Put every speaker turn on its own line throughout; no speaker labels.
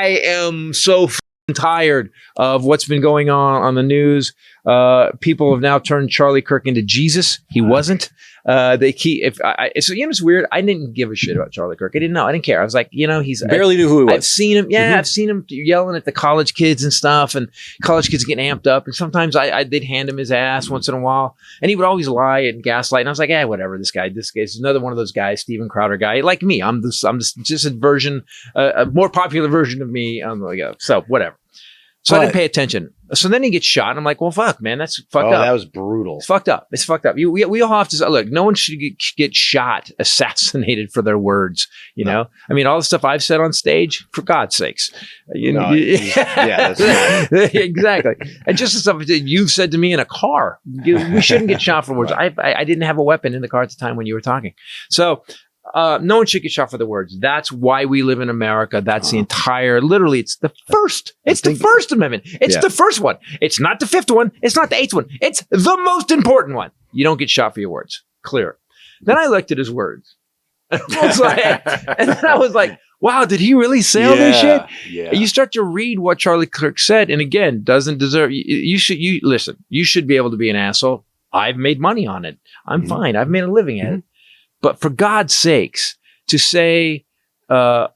I am so tired of what's been going on the news. People have now turned Charlie Kirk into Jesus. He wasn't. They keep. It's weird. I didn't give a shit about Charlie Kirk. I didn't know. I didn't care. I was like, he's
barely knew who he was.
I've seen him. Yeah, I've seen him yelling at the college kids and stuff, and college kids getting amped up. And sometimes they'd hand him his ass once in a while, and he would always lie and gaslight. And I was like, whatever. This guy's another one of those guys, Steven Crowder guy, like me. I'm just a version, a more popular version of me. So whatever. So I didn't pay attention. So then he gets shot, and I'm like, well, fuck, man, that's fucked up.
That was brutal.
It's fucked up. It's fucked up. We all have to look. No one should get shot, assassinated for their words. You know, I mean, all the stuff I've said on stage, for God's sakes, that's exactly. And just the stuff that you've said to me in a car, we shouldn't get shot for words. I didn't have a weapon in the car at the time when you were talking. So. No one should get shot for the words. That's why we live in America. That's the entire, literally, it's the first. It's the First Amendment. It's the first one. It's not the fifth one. It's not the eighth one. It's the most important one. You don't get shot for your words. Clear. Then I looked at his words. And then I was like, wow, did he really say all this shit?
Yeah.
And you start to read what Charlie Kirk said, and again, doesn't deserve, you listen, you should be able to be an asshole. I've made money on it. I'm fine. I've made a living at it. But for God's sakes, to say that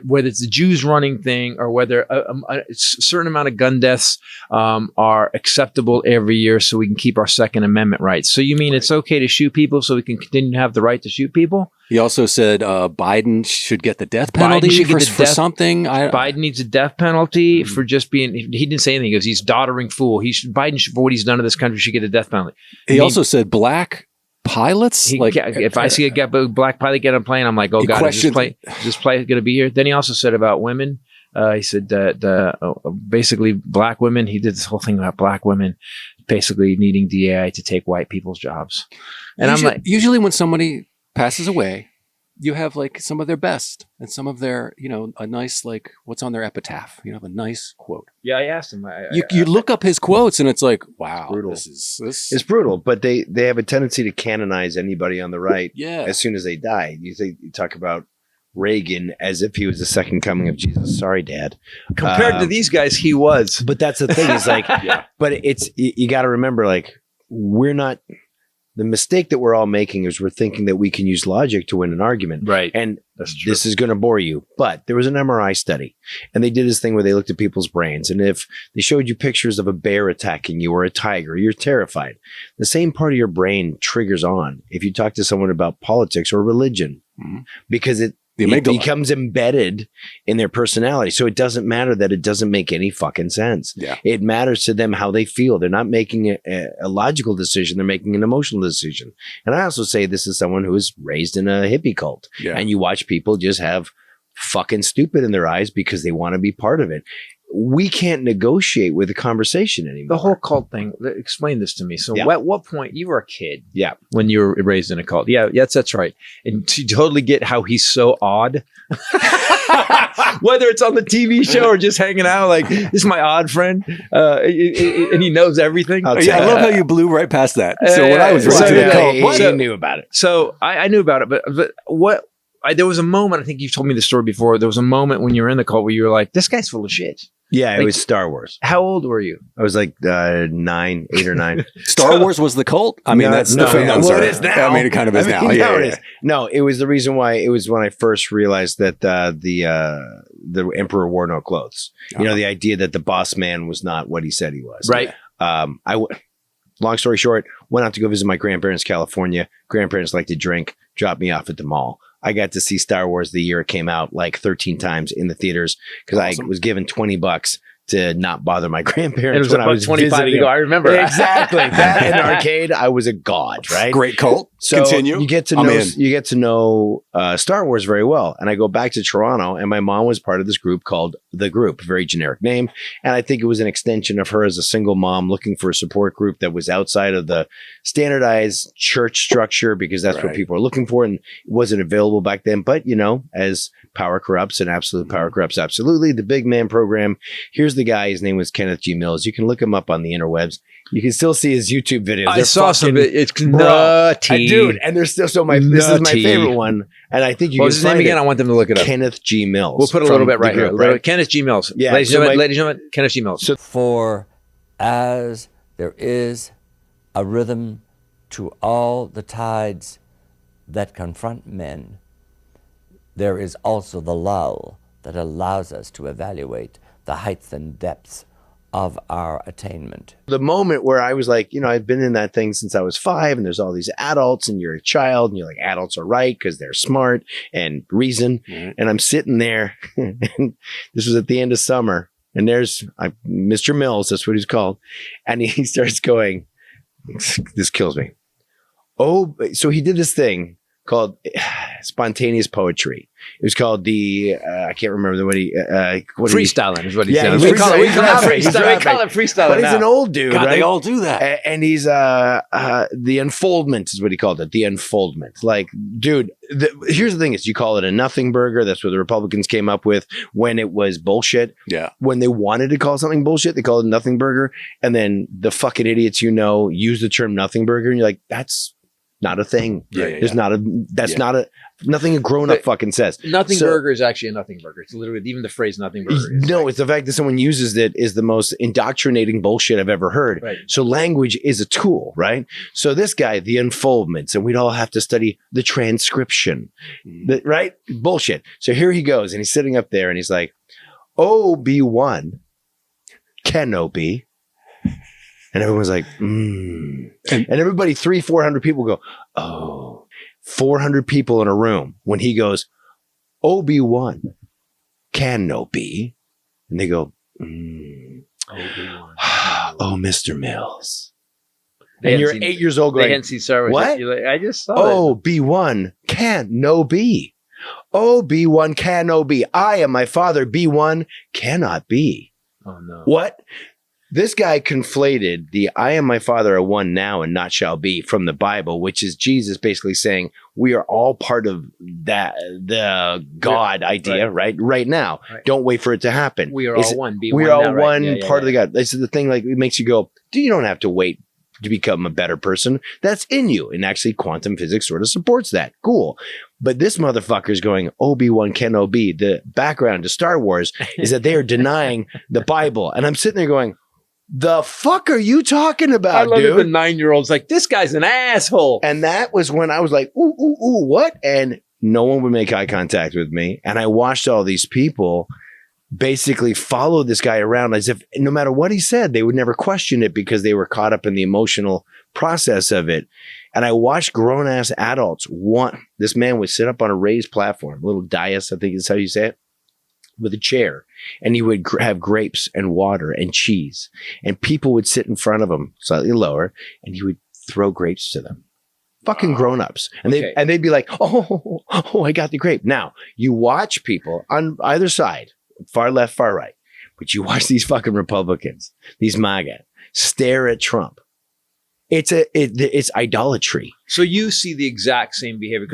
whether it's the Jews running thing or whether a certain amount of gun deaths are acceptable every year so we can keep our Second Amendment rights. So you mean it's okay to shoot people so we can continue to have the right to shoot people?
He also said Biden should get the death penalty for something.
Biden needs a death penalty for just being, he didn't say anything. He goes, he's doddering fool. Biden, for what he's done to this country, should get a death penalty.
He also said black pilots,
if I see a black pilot get on a plane, I'm like, oh God, is this plane going to be here? Then he also said about women, he said that basically black women, he did this whole thing about black women basically needing DAI to take white people's jobs. And I'm like,
usually when somebody passes away, you have like some of their best and some of their, a nice, like what's on their epitaph, a nice quote.
Yeah, I asked him.
You look up his quotes and it's like, wow,
brutal.
This
It's brutal, but they have a tendency to canonize anybody on the right
Yeah.
as soon as they die. You talk about Reagan as if he was the second coming of Jesus. Sorry, Dad.
Compared to these guys, he was.
But that's the thing is like, but you got to remember, like, we're not. The mistake that we're all making is we're thinking that we can use logic to win an argument.
Right.
And this is going to bore you. But there was an MRI study, and they did this thing where they looked at people's brains. And if they showed you pictures of a bear attacking you or a tiger, you're terrified. The same part of your brain triggers on if you talk to someone about politics or religion, because it becomes embedded in their personality. So it doesn't matter that it doesn't make any fucking sense.
Yeah.
It matters to them how they feel. They're not making a logical decision. They're making an emotional decision. And I also say this is someone who was raised in a hippie cult. Yeah. And you watch people just have fucking stupid in their eyes because they want to be part of it. We can't negotiate with the conversation anymore.
The whole cult thing. Explain this to me. So at what point, you were a kid.
Yeah.
When you were raised in a cult. Yeah, that's right. And to totally get how he's so odd. Whether it's on the TV show or just hanging out, like, this is my odd friend. And he knows everything.
I love how you blew right past that. So when I was raised in a cult,
you knew about it.
So I knew about it, but what? There was a moment, I think you've told me the story before, there was a moment when you were in the cult where you were like, this guy's full of shit.
Yeah, it was Star Wars.
How old were you?
I was like 8 or 9.
Star Wars was the cult? I mean, that's the thing.
Well, it is now.
I mean, it kind of is now.
Yeah, it is. No, it was the reason why. It was when I first realized that the Emperor wore no clothes. You know, the idea that the boss man was not what he said he was.
Right.
Long story short, went out to go visit my grandparents in California. Grandparents like to drink, dropped me off at the mall. I got to see Star Wars the year it came out like 13 times in the theaters because I was given $20 to not bother my grandparents.
It was about 25 ago. I remember.
Exactly. That in arcade, I was a god, right?
Great cult.
So
continue.
You get to know Star Wars very well. And I go back to Toronto, and my mom was part of this group called The Group, very generic name. And I think it was an extension of her as a single mom looking for a support group that was outside of the standardized church structure because that's what people are looking for, and it wasn't available back then. But, you know, as power corrupts and absolute power corrupts absolutely, the big man program, here's the the guy. His name was Kenneth G. Mills. You can look him up on the interwebs. You can still see his YouTube videos.
I saw some. It's
nutty, dude. And there's still this is my favorite one. And I think you.
What's his name again? I want them to look it up.
Kenneth G. Mills.
We'll put a little bit right here. Right? Kenneth G. Mills.
Yeah,
ladies and gentlemen, Kenneth G. Mills.
For as there is a rhythm to all the tides that confront men, there is also the lull that allows us to evaluate the heights and depths of our attainment.
The moment where I was like, I've been in that thing since I was 5, and there's all these adults, and you're a child, and you're like, adults are right because they're smart and reason. Mm-hmm. And I'm sitting there, and this was at the end of summer, and there's Mr. Mills, that's what he's called, and he starts going, this kills me. Oh, so he did this thing called spontaneous poetry. It was called I can't remember
freestyling is what he said.
We call it freestyling. But he's an old dude,
God,
right?
They all do that.
And he's the unfoldment is what he called it. The unfoldment. Like, dude, here's the thing: is you call it a nothing burger. That's what the Republicans came up with when it was bullshit. Yeah. When they wanted to call something bullshit, they called it nothing burger. And then the fucking idiots, use the term nothing burger, and you're like, that's not a thing. There's not nothing a grown up fucking says.
Nothing burger is actually a nothing burger. It's literally even the phrase nothing burger.
It's the fact that someone uses it is the most indoctrinating bullshit I've ever heard. Right. So language is a tool, right? So this guy, the unfoldments, and we'd all have to study the transcription, right? Bullshit. So here he goes, and he's sitting up there, and he's like, "OB1 Kenobi." And everyone's like, And everybody, 300-400 people go, oh, 400 people in a room. When he goes, OB1 Kenobi. And they go, oh, Mr. Mills. And you're 8 years old going,
they hadn't seen Star Wars.
What?
Like, I just saw
OB1 Kenobi. OB1 Kenobi. I am my father. B1 cannot be.
Oh, no.
What? This guy conflated the I am my father are one now and not shall be from the Bible, which is Jesus basically saying we are all part of the God idea, right now. Right. Don't wait for it to happen.
We are all one.
We are all one part of the God. This is the thing, like, it makes you go, you don't have to wait to become a better person. That's in you. And actually quantum physics sort of supports that. Cool. But this motherfucker's going, Obi-Wan Kenobi. The background to Star Wars is that they are denying the Bible. And I'm sitting there going, the fuck are you talking about,
I love
dude?
The 9-year-old's like, this guy's an asshole.
And that was when I was like, ooh, what? And no one would make eye contact with me. And I watched all these people basically follow this guy around as if no matter what he said, they would never question it because they were caught up in the emotional process of it. And I watched grown-ass adults this man would sit up on a raised platform, a little dais, I think is how you say it, with a chair, and he would have grapes and water and cheese, and people would sit in front of him slightly lower, and he would throw grapes to them. Fucking grown-ups. And they'd be like, oh, I got the grape. Now, you watch people on either side, far left, far right, but you watch these fucking Republicans, these MAGA, stare at Trump. It's idolatry.
So you see the exact same behavior.